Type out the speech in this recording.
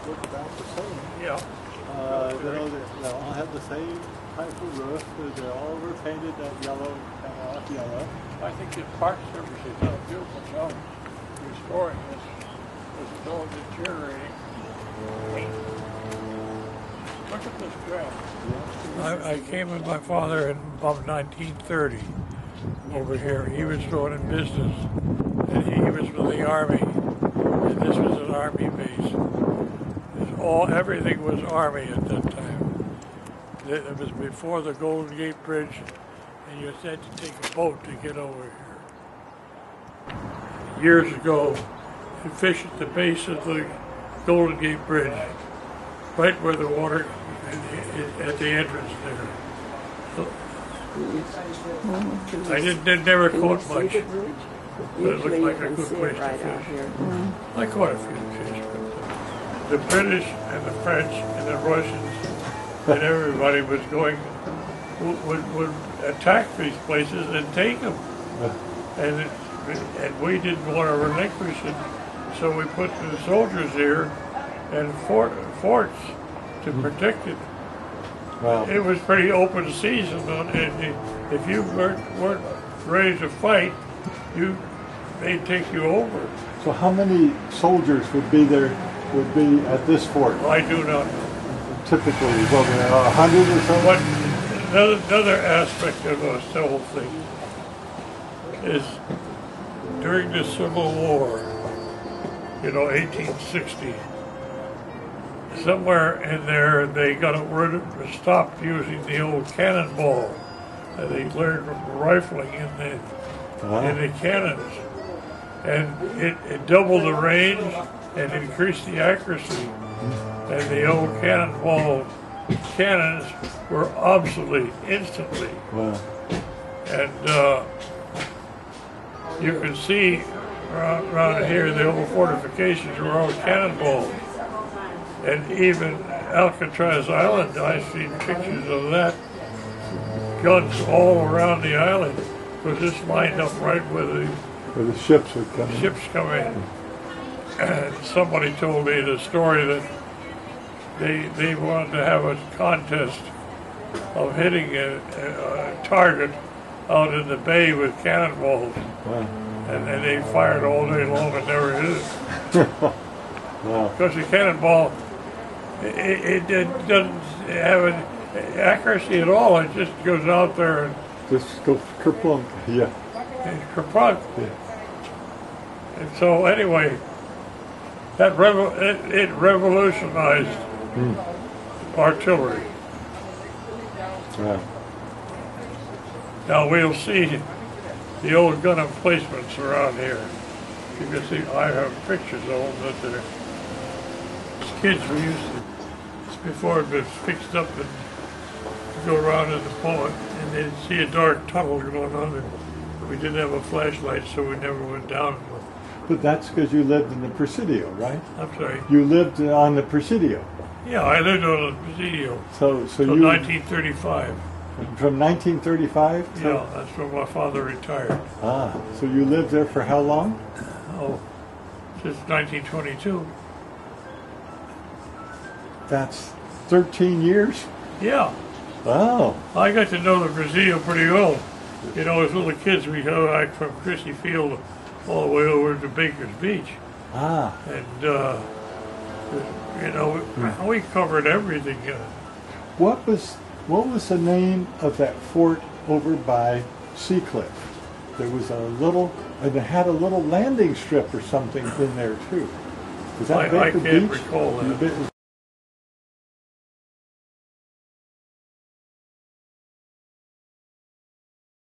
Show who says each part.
Speaker 1: look about the same.
Speaker 2: Yeah.
Speaker 1: They all have the same type of roof. They're all repainted that yellow, kind of off yellow.
Speaker 2: I think the Park Service has done a beautiful job restoring this. It's all deteriorating. Look at this graph. I came with my father in about 1930 over here. He was going in business, and he was with the Army, and this was an Army base. Everything was Army at that time. It was before the Golden Gate Bridge, and you had to take a boat to get over here. Years ago, we fished at the base of the Golden Gate Bridge, right where the water at the entrance there. So, I never caught much, but it looked like a good place to fish. I caught a few fish. The British and the French and the Russians and everybody was would attack these places and take them. And we didn't want to relinquish it, so we put the soldiers here and forts to protect it.
Speaker 1: Wow.
Speaker 2: It was pretty open season, and if you weren't ready to fight, they'd take you over.
Speaker 1: So how many soldiers would be at this fort?
Speaker 2: I do not know.
Speaker 1: Typically, 100 or so?
Speaker 2: But another aspect of this whole thing is during the Civil War, 1860, somewhere in there they stopped using the old cannonball that they learned from rifling in the cannons, and it doubled the range and increased the accuracy. And the old cannonball cannons were obsolete instantly.
Speaker 1: Wow.
Speaker 2: And you can see around here the old fortifications were all cannonballs. And even Alcatraz Island, I've seen pictures of that. Guns all around the island was just lined up right where
Speaker 1: the ships would come in.
Speaker 2: Ships come in. And somebody told me the story that they wanted to have a contest of hitting a target out in the bay with cannonballs.
Speaker 1: Wow.
Speaker 2: And they fired all day long and never hit it.
Speaker 1: Wow.
Speaker 2: Because the cannonball, it doesn't have an accuracy at all. It just goes out there and
Speaker 1: just goes kerplunk. Yeah.
Speaker 2: And kerplunk. Yeah. And so anyway, that it revolutionized artillery.
Speaker 1: Yeah.
Speaker 2: Now we'll see the old gun emplacements around here. You can see I have pictures of them that they're kids we used to, before it was fixed up and go around in the pond and they'd see a dark tunnel going under. We didn't have a flashlight, so we never went down.
Speaker 1: But that's because you lived in the Presidio, right?
Speaker 2: I'm sorry.
Speaker 1: You lived on the Presidio.
Speaker 2: Yeah, I lived on the Presidio.
Speaker 1: So
Speaker 2: you 1935.
Speaker 1: From 1935?
Speaker 2: Yeah, that's when my father retired.
Speaker 1: Ah, so you lived there for how long?
Speaker 2: Oh, since 1922.
Speaker 1: That's 13 years?
Speaker 2: Yeah.
Speaker 1: Oh.
Speaker 2: I got to know the Presidio pretty well. As little kids, we go like from Christie Field all the way over to Baker's Beach.
Speaker 1: Ah.
Speaker 2: And, we covered everything.
Speaker 1: What was the name of that fort over by Seacliff? There was it had a little landing strip or something in there too. Was that Baker
Speaker 2: I can't
Speaker 1: Beach?
Speaker 2: recall that.